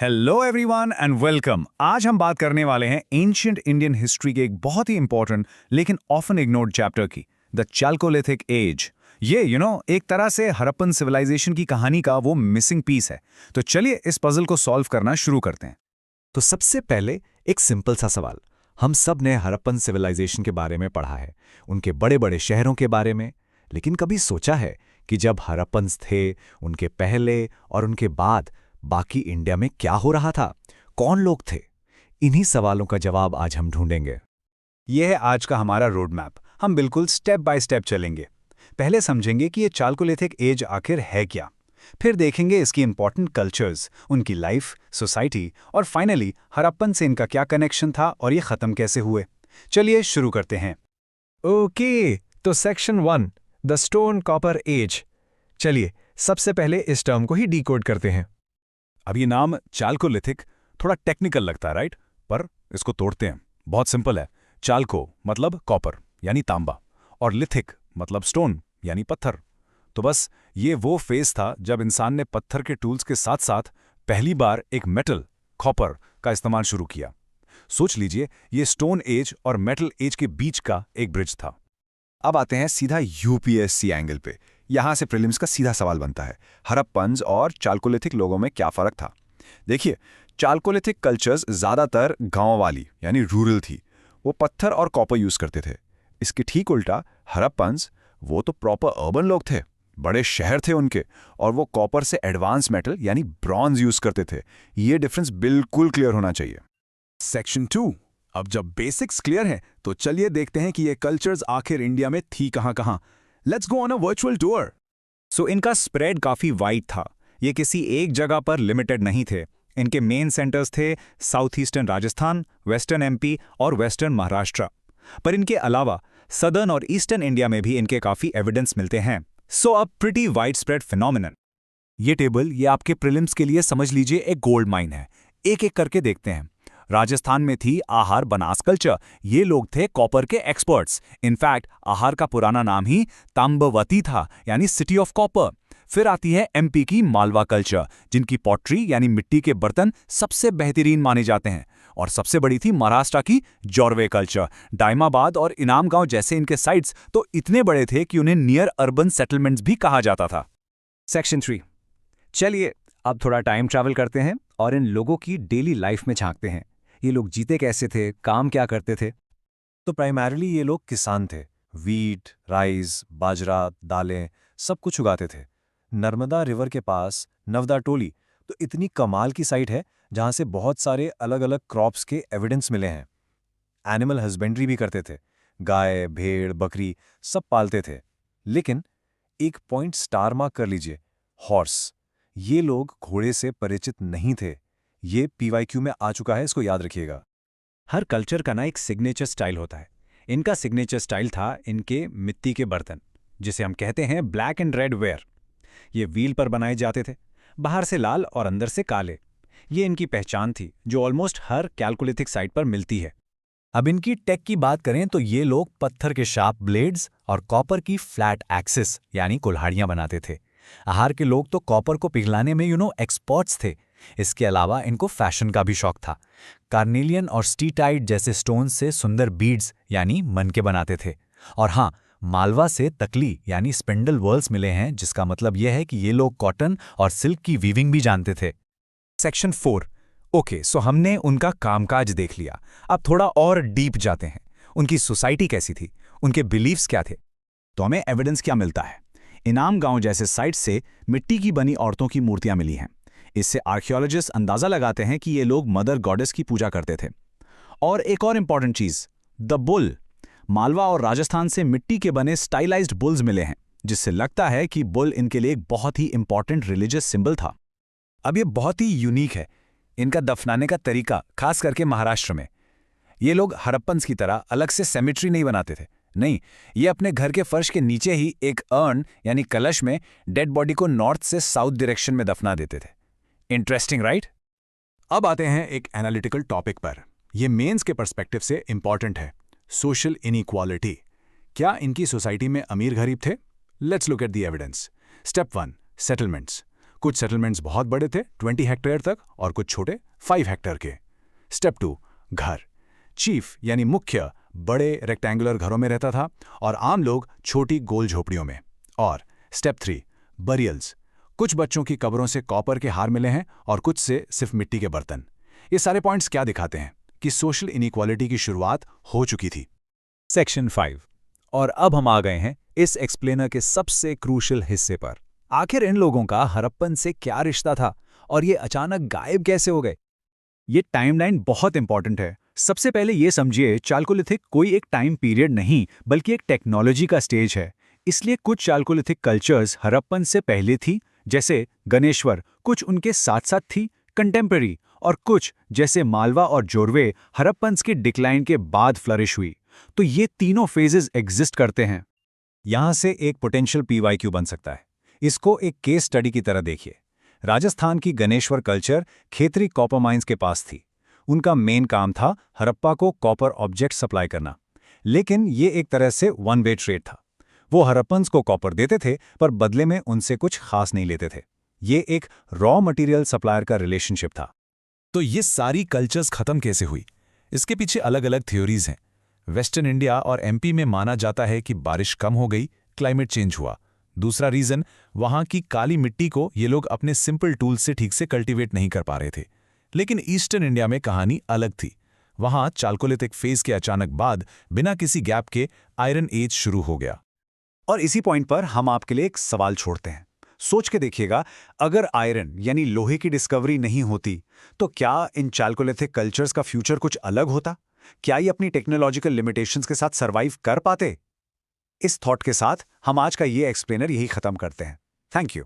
Hello everyone and welcome. आज हम बात करने वाले हैं एंशिएंट इंडियन हिस्ट्री के एक बहुत ही इंपॉर्टेंट लेकिन ऑफन इग्नोर्ड चैप्टर की, द चालकोलिथिक एज। ये एक तरह से हड़प्पन सिविलाइजेशन की कहानी का वो मिसिंग पीस है। तो चलिए इस पजल को सॉल्व करना शुरू करते हैं। तो सबसे पहले एक सिंपल सा सवाल। हम सब ने हड़प्पन सिविलाइजेशन के बारे में पढ़ा है, उनके बड़े बड़े शहरों के बारे में, लेकिन कभी सोचा है कि जब हड़प्पन्स थे, उनके पहले और उनके बाद बाकी इंडिया में क्या हो रहा था? कौन लोग थे? इन्हीं सवालों का जवाब आज हम ढूंढेंगे। यह है आज का हमारा रोड मैप। हम बिल्कुल स्टेप बाय स्टेप चलेंगे। पहले समझेंगे कि ये चालकोलिथिक एज आखिर है क्या, फिर देखेंगे इसकी इंपॉर्टेंट कल्चर्स, उनकी लाइफ, सोसाइटी और फाइनली हड़प्पन से इनका क्या कनेक्शन था और ये खत्म कैसे हुए। चलिए शुरू करते हैं। ओके, तो section 1, the stone copper age. चलिए सबसे पहले इस टर्म को ही डिकोड करते हैं। अब ये नाम चालकोलिथिक थोड़ा टेक्निकल लगता है, राइट? पर इसको तोड़ते हैं। बहुत सिंपल है। चालको मतलब कॉपर यानी तांबा, और लिथिक मतलब स्टोन यानी पत्थर। तो बस ये वो फेज था जब इंसान ने पत्थर के टूल्स के साथ साथ पहली बार एक मेटल, कॉपर का इस्तेमाल शुरू किया। सोच लीजिए, ये स्टोन एज और मेटल एज के बीच का एक ब्रिज था। अब आते हैं सीधा यूपीएससी एंगल पे। यहां से प्रीलिम्स का सीधा सवाल बनता है, हड़प्पन्स और चालकोलिथिक लोगों में क्या फर्क था? देखिए, चालकोलिथिक कल्चर्स ज्यादातर गांव वाली यानी रूरल थी। वो पत्थर और कॉपर यूज करते थे। इसके ठीक उल्टा हड़प्पन्स, वो तो प्रॉपर अर्बन लोग थे, बड़े शहर थे उनके, और वो कॉपर से एडवांस मेटल यानी ब्रॉन्ज यूज करते थे। ये डिफरेंस बिल्कुल क्लियर होना चाहिए। सेक्शन 2। अब जब बेसिक्स क्लियर हैं, तो चलिए देखते हैं कि ये कल्चर्स आखिर इंडिया में थी कहां-कहां। Let's go on a virtual tour. So इनका स्प्रेड काफी वाइड था। ये किसी एक जगह पर लिमिटेड नहीं थे। इनके मेन सेंटर्स थे south eastern Rajasthan, western MP और वेस्टर्न महाराष्ट्र। पर इनके अलावा सदर्न और ईस्टर्न इंडिया में भी इनके काफी एविडेंस मिलते हैं। So a pretty wide spread phenomenon. ये टेबल, ये आपके प्रीलिम्स के लिए समझ लीजिए एक गोल्ड माइन है। एक एक करके देखते हैं। राजस्थान में थी आहार बनास कल्चर। ये लोग थे कॉपर के एक्सपर्ट्स। इनफैक्ट आहार का पुराना नाम ही तांबवती था, यानी सिटी ऑफ कॉपर। फिर आती है एमपी की मालवा कल्चर, जिनकी पॉटरी यानी मिट्टी के बर्तन सबसे बेहतरीन माने जाते हैं। और सबसे बड़ी थी महाराष्ट्र की जोरवे कल्चर। डायमाबाद और इनाम गांव जैसे इनके साइट्स तो इतने बड़े थे कि उन्हें नियर अर्बन सेटलमेंट्स भी कहा जाता था। सेक्शन 3। चलिए अब थोड़ा टाइम ट्रैवल करते हैं और इन लोगों की डेली लाइफ में झांकते हैं। ये लोग जीते कैसे थे, काम क्या करते थे? तो प्राइमरीली ये लोग किसान थे। वीट, राइस, बाजरा, दालें सब कुछ उगाते थे। नर्मदा रिवर के पास नवदा टोली तो इतनी कमाल की साइट है जहां से बहुत सारे अलग अलग क्रॉप्स के एविडेंस मिले हैं। एनिमल हस्बेंड्री भी करते थे, गाय, भेड़, बकरी सब पालते थे। लेकिन एक पॉइंट स्टार मार्क कर लीजिए, हॉर्स। ये लोग घोड़े से परिचित नहीं थे। ये पीवाईक्यू में आ चुका है, इसको याद रखिएगा। हर कल्चर का ना एक सिग्नेचर स्टाइल होता है। इनका सिग्नेचर स्टाइल था इनके मिट्टी के बर्तन, जिसे हम कहते हैं ब्लैक एंड रेड वेयर। ये व्हील पर बनाए जाते थे, बाहर से लाल और अंदर से काले। ये इनकी पहचान थी, जो ऑलमोस्ट हर कैलकोलिथिक साइट पर मिलती है। अब इनकी टेक की बात करें तो ये लोग पत्थर के शार्प ब्लेड्स और कॉपर की फ्लैट एक्सिस यानी कुल्हाड़ियां बनाते थे। आहार के लोग तो कॉपर को पिघलाने में एक्सपर्ट्स थे। इसके अलावा इनको फैशन का भी शौक था। कार्नेलियन और स्टीटाइट जैसे स्टोन से सुंदर बीड्स यानी मनके बनाते थे। और हाँ, मालवा से तकली यानी स्पिंडल वर्ल्स मिले हैं, जिसका मतलब यह है कि ये लोग कॉटन और सिल्क की वीविंग भी जानते थे। सेक्शन 4। ओके, सो हमने उनका कामकाज देख लिया। अब थोड़ा और डीप जाते हैं। उनकी सोसाइटी कैसी थी, उनके बिलीव्स क्या थे? तो हमें एविडेंस क्या मिलता है? इनाम गांव जैसे साइट से मिट्टी की बनी औरतों की मूर्तियां मिली हैं। इससे आर्कियोलॉजिस्ट अंदाजा लगाते हैं कि ये लोग मदर गॉडेस की पूजा करते थे। और एक और इंपॉर्टेंट चीज, द बुल। मालवा और राजस्थान से मिट्टी के बने स्टाइलाइज्ड बुल्स मिले हैं, जिससे लगता है कि बुल इनके लिए एक बहुत ही इंपॉर्टेंट रिलीजियस सिंबल था। अब ये बहुत ही यूनिक है, इनका दफनाने का तरीका, खास करके महाराष्ट्र में। ये लोग हड़प्पन्स की तरह अलग से सेमेट्री नहीं बनाते थे। नहीं, ये अपने घर के फर्श के नीचे ही एक अर्न यानी कलश में डेड बॉडी को नॉर्थ से साउथ डायरेक्शन में दफना देते थे। Interesting, right? अब आते हैं एक एनालिटिकल टॉपिक पर। यह मेंस के पर्सपेक्टिव से इंपॉर्टेंट है, सोशल इनइक्वालिटी। क्या इनकी सोसाइटी में अमीर गरीब थे? Let's look at the evidence. Step 1, settlements. कुछ सेटलमेंट्स बहुत बड़े थे 20 हेक्टेयर तक और कुछ छोटे 5 हेक्टेयर के। स्टेप 2, घर। चीफ यानी मुख्य बड़े रेक्टेंगुलर घरों में रहता था और आम लोग छोटी गोल झोपड़ियों में। और स्टेप 3, बरियल्स। कुछ बच्चों की कब्रों से कॉपर के हार मिले हैं और कुछ से सिर्फ मिट्टी के बर्तन। ये सारे पॉइंट्स क्या दिखाते हैं कि सोशल इनइक्वालिटी की शुरुआत हो चुकी थी। सेक्शन 5। और अब हम आ गए हैं इस एक्सप्लेनर के सबसे क्रूशियल हिस्से पर। आखिर इन लोगों का हड़प्पन से क्या रिश्ता था और ये अचानक गायब कैसे हो गए? ये टाइमलाइन बहुत इंपॉर्टेंट है। सबसे पहले ये समझिए, चाल्कोलिथिक कोई एक टाइम पीरियड नहीं बल्कि एक टेक्नोलॉजी का स्टेज है। इसलिए कुछ चाल्कोलिथिक कल्चर्स हड़प्पन से पहले थी, जैसे गणेश्वर, कुछ उनके साथ साथ थी कंटेम्पररी, और कुछ जैसे मालवा और जोरवे हड़प्पन्स के डिक्लाइन के बाद फ्लरिश हुई। तो ये तीनों फेजेस एग्जिस्ट करते हैं। यहां से एक पोटेंशियल PYQ बन सकता है। इसको एक केस स्टडी की तरह देखिए। राजस्थान की Ganeshwar culture Khetri copper mines के पास थी। उनका मेन काम था हड़प्पा को कॉपर ऑब्जेक्ट सप्लाई करना। लेकिन ये एक तरह से वन वे ट्रेड था। वो हड़प्पन्स को कॉपर देते थे पर बदले में उनसे कुछ खास नहीं लेते थे। ये एक रॉ मटेरियल सप्लायर का रिलेशनशिप था। तो ये सारी कल्चर्स खत्म कैसे हुई? इसके पीछे अलग अलग थ्योरीज हैं। वेस्टर्न इंडिया और MP में माना जाता है कि बारिश कम हो गई, क्लाइमेट चेंज हुआ। दूसरा रीजन, वहां की काली मिट्टी को ये लोग अपने सिंपल टूल्स से ठीक से कल्टीवेट नहीं कर पा रहे थे। लेकिन ईस्टर्न इंडिया में कहानी अलग थी। वहां चाल्कोलिथिक फेज के अचानक बाद बिना किसी गैप के आयरन एज शुरू हो गया। और इसी पॉइंट पर हम आपके लिए एक सवाल छोड़ते हैं। सोच के देखिएगा, अगर आयरन यानी लोहे की डिस्कवरी नहीं होती तो क्या इन चाल्कोलिथिक कल्चर्स का फ्यूचर कुछ अलग होता? क्या ये अपनी टेक्नोलॉजिकल लिमिटेशंस के साथ सरवाइव कर पाते? इस थॉट के साथ हम आज का ये एक्सप्लेनर यही खत्म करते हैं। Thank you.